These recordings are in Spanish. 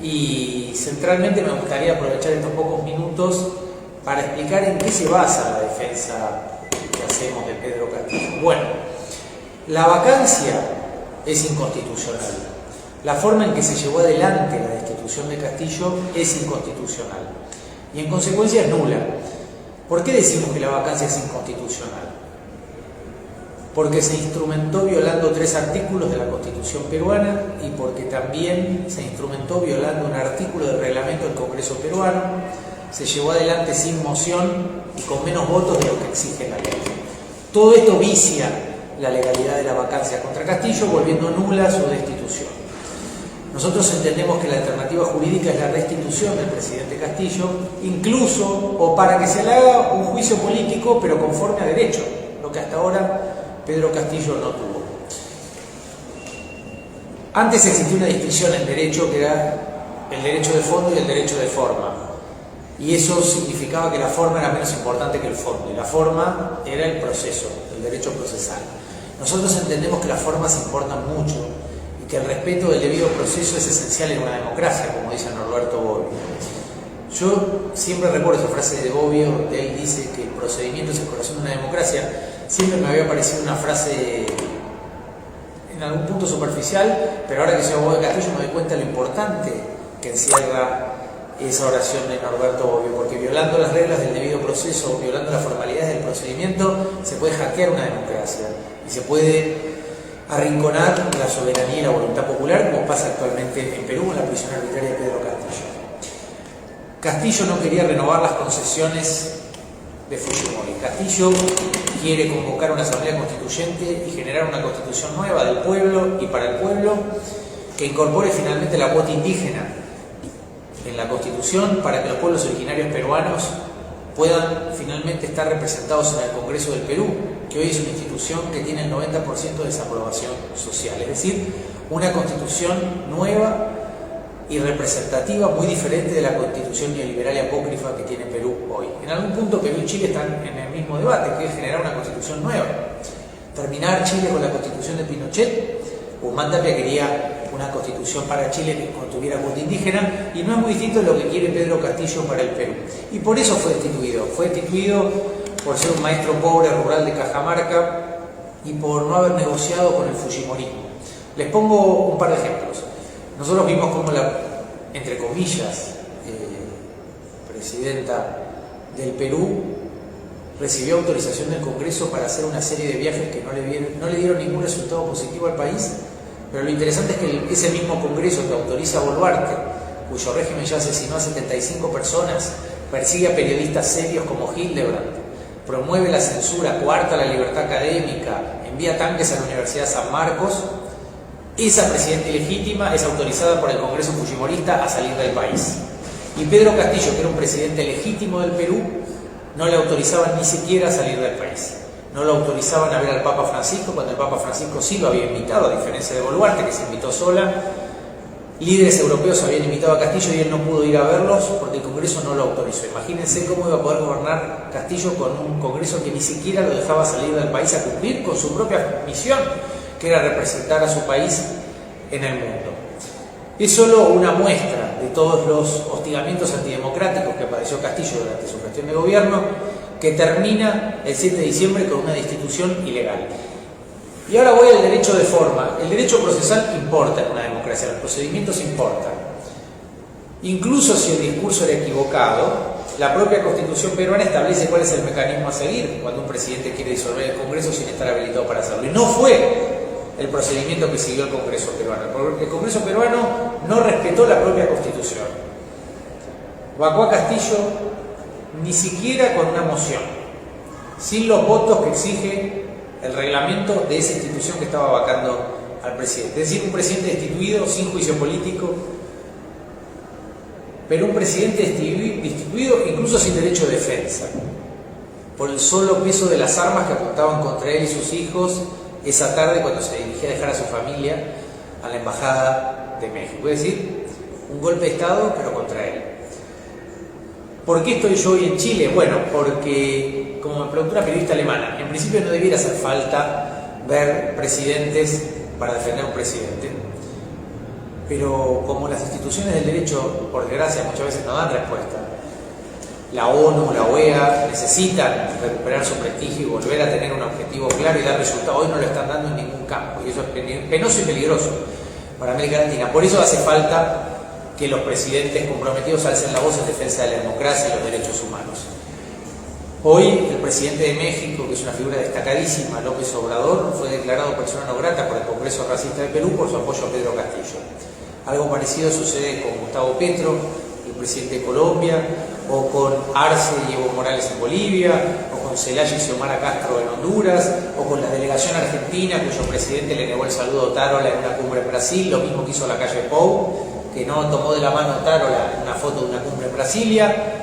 y centralmente me gustaría aprovechar estos pocos minutos para explicar en qué se basa la defensa que hacemos de Pedro Castillo. Bueno, la vacancia es inconstitucional. La forma en que se llevó adelante la destitución de Castillo es inconstitucional y en consecuencia es nula. ¿Por qué decimos que la vacancia es inconstitucional? Porque se instrumentó violando 3 artículos de la Constitución peruana y porque también se instrumentó violando un artículo del reglamento del Congreso peruano. Se llevó adelante sin moción y con menos votos de lo que exige la ley. Todo esto vicia la legalidad de la vacancia contra Castillo, volviendo nula su destitución. Nosotros entendemos que la alternativa jurídica es la restitución del presidente Castillo, incluso o para que se le haga un juicio político, pero conforme a derecho, lo que hasta ahora Pedro Castillo no tuvo. Antes existía una distinción en derecho que era el derecho de fondo y el derecho de forma. Y eso significaba que la forma era menos importante que el fondo. Y la forma era el proceso, el derecho procesal. Nosotros entendemos que las formas importan mucho y que el respeto del debido proceso es esencial en una democracia, como dice Norberto Bobbio. Yo siempre recuerdo esa frase de Bobbio, donde él dice que el procedimiento es el corazón de una democracia. Siempre me había parecido una frase en algún punto superficial, pero ahora que soy abogado de Castillo me doy cuenta de lo importante que encierra esa oración de Norberto Bobbio, porque violando las reglas del debido proceso, violando las formalidades del procedimiento, se puede hackear una democracia y se puede arrinconar la soberanía y la voluntad popular, como pasa actualmente en Perú con la prisión arbitraria de Pedro Castillo. Castillo no quería renovar las concesiones de Fujimori. Castillo quiere convocar una asamblea constituyente y generar una constitución nueva del pueblo y para el pueblo que incorpore finalmente la cuota indígena en la Constitución para que los pueblos originarios peruanos puedan finalmente estar representados en el Congreso del Perú, que hoy es una institución que tiene el 90% de desaprobación social. Es decir, una constitución nueva y representativa, muy diferente de la constitución neoliberal y apócrifa que tiene Perú hoy. En algún punto Perú y Chile están en el mismo debate, que es generar una constitución nueva. Terminar Chile con la constitución de Pinochet. Guzmán Tapia quería una constitución para Chile que contuviera cuota indígena y no es muy distinto de lo que quiere Pedro Castillo para el Perú. Y por eso fue destituido. Fue destituido por ser un maestro pobre rural de Cajamarca y por no haber negociado con el fujimorismo. Les pongo un par de ejemplos. Nosotros vimos cómo la, entre comillas, presidenta del Perú recibió autorización del Congreso para hacer una serie de viajes que no le dieron ningún resultado positivo al país. Pero lo interesante es que ese mismo Congreso que autoriza a Boluarte, cuyo régimen ya asesinó a 75 personas, persigue a periodistas serios como Hildebrand, promueve la censura, coarta la libertad académica, envía tanques a la Universidad de San Marcos. Esa presidenta ilegítima es autorizada por el Congreso fujimorista a salir del país. Y Pedro Castillo, que era un presidente legítimo del Perú, no le autorizaban ni siquiera a salir del país. No lo autorizaban a ver al Papa Francisco, cuando el Papa Francisco sí lo había invitado, a diferencia de Boluarte, que se invitó sola. Líderes europeos habían invitado a Castillo y él no pudo ir a verlos porque el Congreso no lo autorizó. Imagínense cómo iba a poder gobernar Castillo con un Congreso que ni siquiera lo dejaba salir del país a cumplir con su propia misión, que era representar a su país en el mundo. Es solo una muestra de todos los hostigamientos antidemocráticos que padeció Castillo durante su gestión de gobierno, que termina el 7 de diciembre con una destitución ilegal. Y ahora voy al derecho de forma. El derecho procesal importa en una democracia, los procedimientos importan. Incluso si el discurso era equivocado, la propia Constitución peruana establece cuál es el mecanismo a seguir cuando un presidente quiere disolver el Congreso sin estar habilitado para hacerlo. Y no fue el procedimiento que siguió el Congreso peruano. El Congreso peruano no respetó la propia Constitución. Vacó a Castillo ni siquiera con una moción, sin los votos que exige el reglamento de esa institución que estaba vacando al presidente. Es decir, un presidente destituido sin juicio político, pero un presidente destituido incluso sin derecho de defensa, por el solo peso de las armas que apuntaban contra él y sus hijos esa tarde cuando se dirigía a dejar a su familia a la Embajada de México. Es decir, un golpe de Estado, pero contra él. ¿Por qué estoy yo hoy en Chile? Bueno, porque, como me preguntó una periodista alemana, en principio no debiera hacer falta ver presidentes para defender a un presidente. pero como las instituciones del derecho, por desgracia, muchas veces no dan respuesta, la ONU, la OEA necesitan recuperar su prestigio y volver a tener un objetivo claro y dar resultados. Hoy no lo están dando en ningún campo y eso es penoso y peligroso para América Latina. Por eso hace falta que los presidentes comprometidos alcen la voz en defensa de la democracia y los derechos humanos. Hoy el presidente de México, que es una figura destacadísima, López Obrador, fue declarado persona no grata por el Congreso Racista de Perú por su apoyo a Pedro Castillo. Algo parecido sucede con Gustavo Petro, el presidente de Colombia, o con Arce y Evo Morales en Bolivia, o con Zelaya y Xiomara Castro en Honduras, o con la delegación argentina, cuyo presidente le negó el saludo a Otárola en una cumbre en Brasil, lo mismo que hizo la calle Pou, que no tomó de la mano a Otárola en una foto de una cumbre en Brasilia.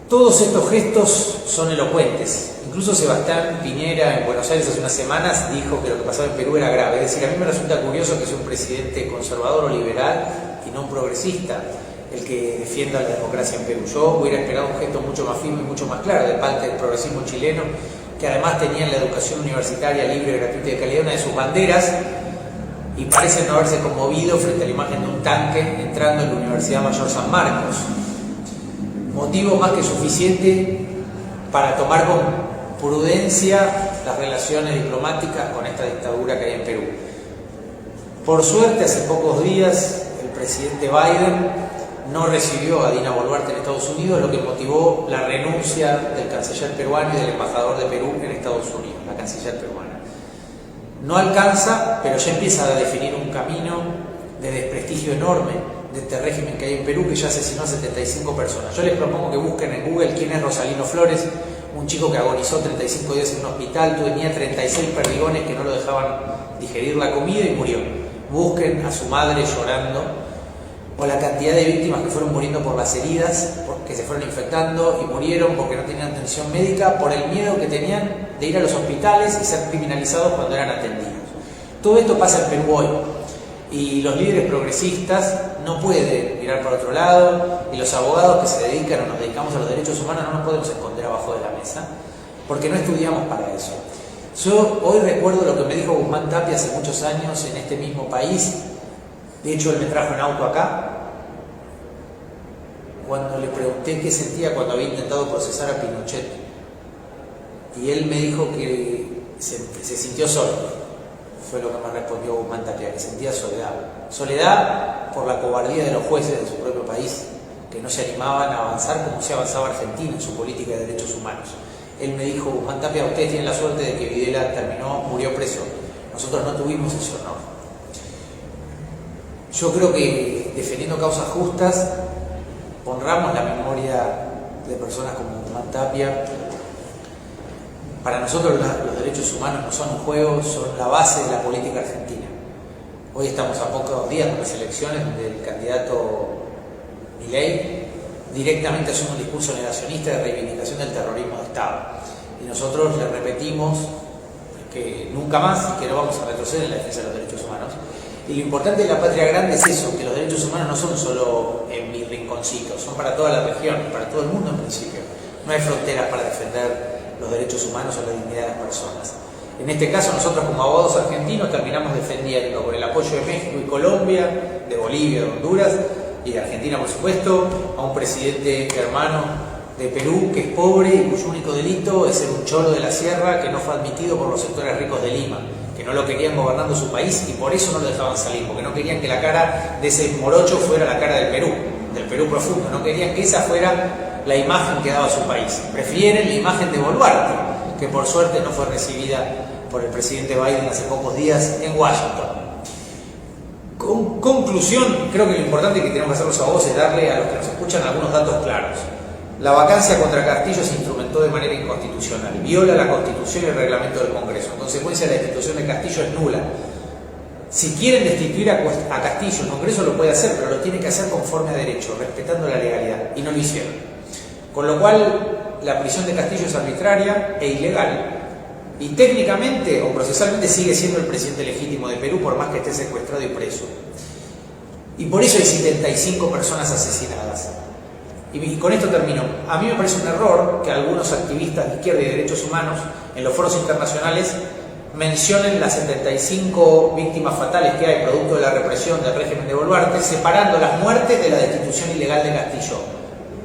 Todos estos gestos son elocuentes. Incluso Sebastián Piñera en Buenos Aires hace unas semanas dijo que lo que pasaba en Perú era grave. Es decir, a mí me resulta curioso que sea un presidente conservador o liberal y no un progresista el que defienda la democracia en Perú. Yo hubiera esperado un gesto mucho más firme y mucho más claro de parte del progresismo chileno, que además tenía en la educación universitaria libre, gratuita y de calidad una de sus banderas, y parecen no haberse conmovido frente a la imagen de un tanque entrando en la Universidad Mayor San Marcos. Motivo más que suficiente para tomar con prudencia las relaciones diplomáticas con esta dictadura que hay en Perú. Por suerte, hace pocos días el presidente Biden no recibió a Dina Boluarte en Estados Unidos, lo que motivó la renuncia del canciller peruano y del embajador de Perú en Estados Unidos, la canciller peruana. No alcanza, pero ya empieza a definir un camino de desprestigio enorme de este régimen que hay en Perú, que ya asesinó a 75 personas. Yo les propongo que busquen en Google quién es Rosalino Flores, un chico que agonizó 35 días en un hospital, tenía 36 perdigones que no lo dejaban digerir la comida y murió. Busquen a su madre llorando, o la cantidad de víctimas que fueron muriendo por las heridas, porque se fueron infectando y murieron porque no tenían atención médica, por el miedo que tenían de ir a los hospitales y ser criminalizados cuando eran atendidos. Todo esto pasa en Perú hoy. Y los líderes progresistas no pueden mirar para otro lado, y los abogados que se dedican o nos dedicamos a los derechos humanos no nos podemos esconder abajo de la mesa, porque no estudiamos para eso. Yo hoy recuerdo lo que me dijo Guzmán Tapia hace muchos años en este mismo país. De hecho, él me trajo en auto acá, cuando le pregunté qué sentía cuando había intentado procesar a Pinochet. Y él me dijo que se sintió solo. Fue lo que me respondió Guzmán Tapia, que sentía soledad. Soledad por la cobardía de los jueces de su propio país, que no se animaban a avanzar como se avanzaba Argentina en su política de derechos humanos. Él me dijo, Guzmán Tapia, ustedes tienen la suerte de que Videla murió preso. Nosotros no tuvimos ese honor. Yo creo que defendiendo causas justas, honramos la memoria de personas como Guzmán Tapia. Para nosotros los derechos humanos no son un juego, son la base de la política argentina. Hoy estamos a pocos días de las elecciones donde el candidato Milei directamente hace un discurso negacionista de reivindicación del terrorismo de Estado. Y nosotros le repetimos que nunca más y que no vamos a retroceder en la defensa de los derechos humanos. Y lo importante de la patria grande es eso, que los derechos humanos no son solo en mi rinconcito, son para toda la región, para todo el mundo en principio. No hay fronteras para defender los derechos humanos o la dignidad de las personas. En este caso, nosotros como abogados argentinos terminamos defendiendo, con el apoyo de México y Colombia, de Bolivia, de Honduras y de Argentina, por supuesto, a un presidente hermano de Perú que es pobre y cuyo único delito es ser un cholo de la sierra que no fue admitido por los sectores ricos de Lima, que no lo querían gobernando su país y por eso no lo dejaban salir, porque no querían que la cara de ese morocho fuera la cara del Perú profundo, no querían que esa fuera la imagen que daba su país. Prefieren la imagen de Boluarte, que por suerte no fue recibida por el presidente Biden hace pocos días en Washington. Conclusión, creo que lo importante que tenemos que hacer los abogados es darle a los que nos escuchan algunos datos claros. La vacancia contra Castillo se instrumentó de manera inconstitucional, viola la Constitución y el reglamento del Congreso. En consecuencia, la destitución de Castillo es nula. Si quieren destituir a Castillo, el Congreso lo puede hacer, pero lo tiene que hacer conforme a derecho, respetando la legalidad, y no lo hicieron. Con lo cual, la prisión de Castillo es arbitraria e ilegal, y técnicamente o procesalmente sigue siendo el presidente legítimo de Perú, por más que esté secuestrado y preso. Y por eso hay 75 personas asesinadas. Y con esto termino. A mí me parece un error que algunos activistas de izquierda y de derechos humanos en los foros internacionales mencionen las 75 víctimas fatales que hay producto de la represión del régimen de Boluarte, separando las muertes de la destitución ilegal de Castillo.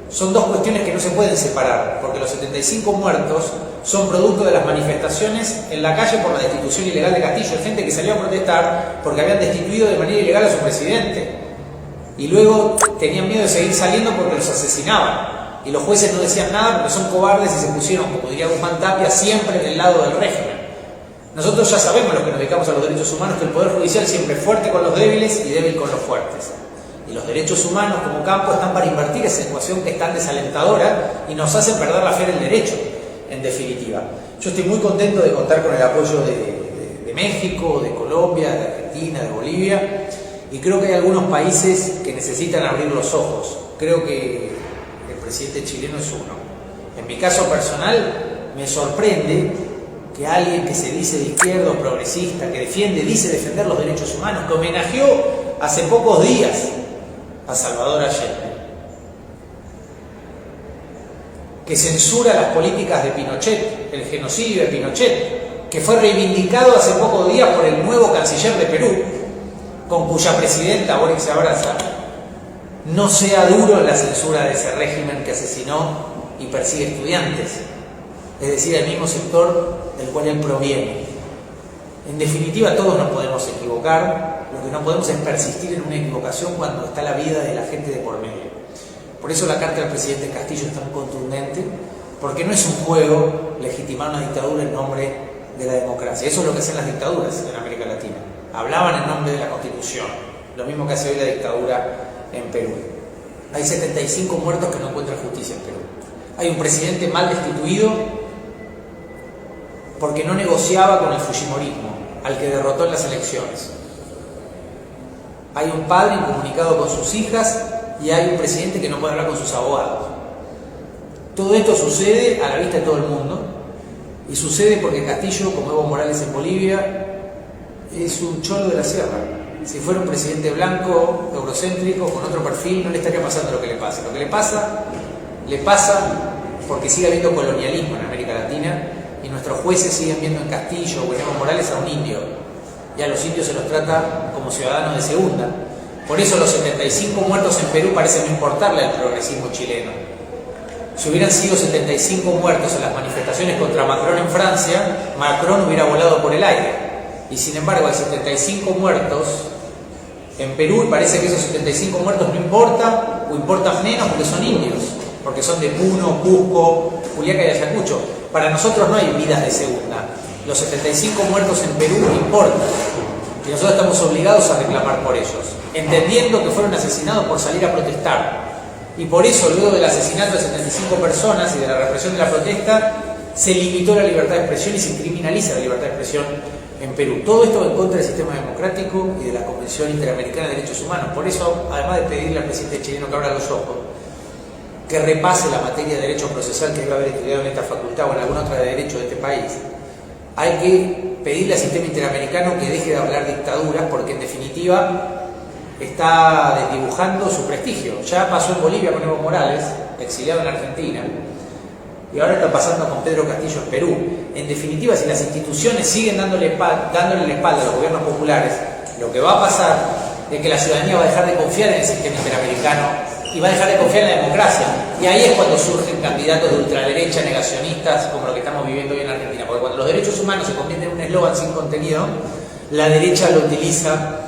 Son dos cuestiones que no se pueden separar, porque los 75 muertos son producto de las manifestaciones en la calle por la destitución ilegal de Castillo. Hay gente que salió a protestar porque habían destituido de manera ilegal a su presidente. Y luego tenían miedo de seguir saliendo porque los asesinaban. Y los jueces no decían nada porque son cobardes y se pusieron, como diría Guzmán Tapia, siempre del lado del régimen. Nosotros ya sabemos, los que nos dedicamos a los derechos humanos, que el Poder Judicial siempre es fuerte con los débiles y débil con los fuertes. Y los derechos humanos como campo están para invertir esa ecuación que es tan desalentadora y nos hacen perder la fe en el derecho, en definitiva. Yo estoy muy contento de contar con el apoyo de México, de Colombia, de Argentina, de Bolivia, y creo que hay algunos países que necesitan abrir los ojos. Creo que el presidente chileno es uno. En mi caso personal, me sorprende que alguien que se dice de izquierda o progresista, que dice defender los derechos humanos, que homenajeó hace pocos días a Salvador Allende, que censura las políticas de Pinochet, el genocidio de Pinochet, que fue reivindicado hace pocos días por el nuevo canciller de Perú, con cuya presidenta Boric se abraza, no sea duro en la censura de ese régimen que asesinó y persigue estudiantes, es decir, el mismo sector del cual él proviene. En definitiva, todos nos podemos equivocar, lo que no podemos es persistir en una equivocación cuando está la vida de la gente de por medio. Por eso la carta del presidente Castillo es tan contundente, porque no es un juego legitimar una dictadura en nombre de la democracia. Eso es lo que hacen las dictaduras en América Latina. Hablaban en nombre de la Constitución, lo mismo que hace hoy la dictadura en Perú. Hay 75 muertos que no encuentran justicia en Perú. Hay un presidente mal destituido porque no negociaba con el fujimorismo, al que derrotó en las elecciones. Hay un padre incomunicado con sus hijas y hay un presidente que no puede hablar con sus abogados. Todo esto sucede a la vista de todo el mundo y sucede porque Castillo, como Evo Morales en Bolivia, es un cholo de la sierra. Si fuera un presidente blanco, eurocéntrico, con otro perfil, no le estaría pasando lo que le pasa. Lo que le pasa porque sigue habiendo colonialismo en América Latina y nuestros jueces siguen viendo en Castillo o en Evo Morales a un indio, y a los indios se los trata como ciudadanos de segunda. Por eso los 75 muertos en Perú parecen no importarle al progresismo chileno. Si hubieran sido 75 muertos en las manifestaciones contra Macron en Francia, Macron hubiera volado por el aire. Y sin embargo hay 75 muertos en Perú y parece que esos 75 muertos no importan o importan menos porque son indios, porque son de Puno, Cusco, Juliaca y Ayacucho. Para nosotros no hay vidas de segunda. Los 75 muertos en Perú importan y nosotros estamos obligados a reclamar por ellos, entendiendo que fueron asesinados por salir a protestar. Y por eso, luego del asesinato de 75 personas y de la represión de la protesta, se limitó la libertad de expresión y se criminaliza la libertad de expresión en Perú. Todo esto en contra del sistema democrático y de la Convención Interamericana de Derechos Humanos. Por eso, además de pedirle al presidente chileno que abra los ojos, que repase la materia de derecho procesal que debe haber estudiado en esta facultad o en alguna otra de derecho de este país, hay que pedirle al sistema interamericano que deje de hablar dictaduras, porque en definitiva está desdibujando su prestigio. Ya pasó en Bolivia con Evo Morales, exiliado en Argentina, y ahora está pasando con Pedro Castillo en Perú. En definitiva, si las instituciones siguen dándole la espalda a los gobiernos populares, lo que va a pasar es que la ciudadanía va a dejar de confiar en el sistema interamericano y va a dejar de confiar en la democracia. Y ahí es cuando surgen candidatos de ultraderecha, negacionistas, como lo que estamos viviendo hoy en Argentina. Porque cuando los derechos humanos se convierten en un eslogan sin contenido, la derecha lo utiliza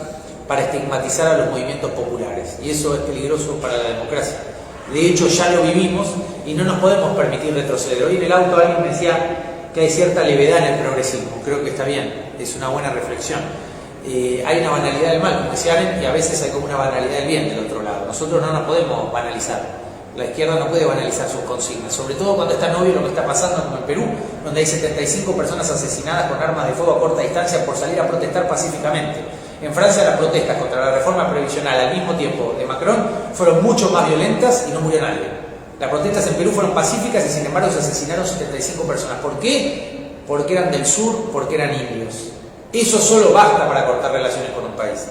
para estigmatizar a los movimientos populares. Y eso es peligroso para la democracia. De hecho, ya lo vivimos y no nos podemos permitir retroceder. Hoy en el auto alguien me decía que hay cierta levedad en el progresismo. Creo que está bien, es una buena reflexión. Hay una banalidad del mal, como decía Arendt, y a veces hay como una banalidad del bien del otro lado. Nosotros no nos podemos banalizar. La izquierda no puede banalizar sus consignas, sobre todo cuando es tan obvio lo que está pasando como en Perú, donde hay 75 personas asesinadas con armas de fuego a corta distancia por salir a protestar pacíficamente. En Francia las protestas contra la reforma previsional al mismo tiempo de Macron fueron mucho más violentas y no murió nadie. Las protestas en Perú fueron pacíficas y sin embargo se asesinaron 75 personas. ¿Por qué? Porque eran del sur, porque eran indios. Eso solo basta para cortar relaciones con un país.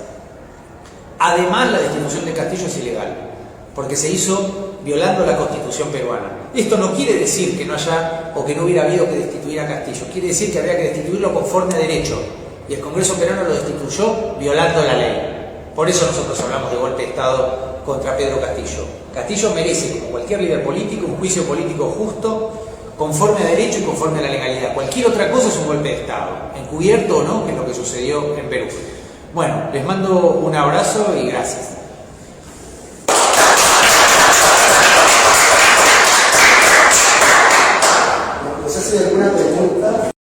Además, la destitución de Castillo es ilegal, porque se hizo violando la Constitución peruana. Esto no quiere decir que no haya o que no hubiera habido que destituir a Castillo, quiere decir que habría que destituirlo conforme a derecho, y el Congreso peruano lo destituyó violando la ley. Por eso nosotros hablamos de golpe de Estado contra Pedro Castillo. Castillo merece, como cualquier líder político, un juicio político justo, conforme a derecho y conforme a la legalidad. Cualquier otra cosa es un golpe de Estado, encubierto o no, que es lo que sucedió en Perú. Bueno, les mando un abrazo y gracias.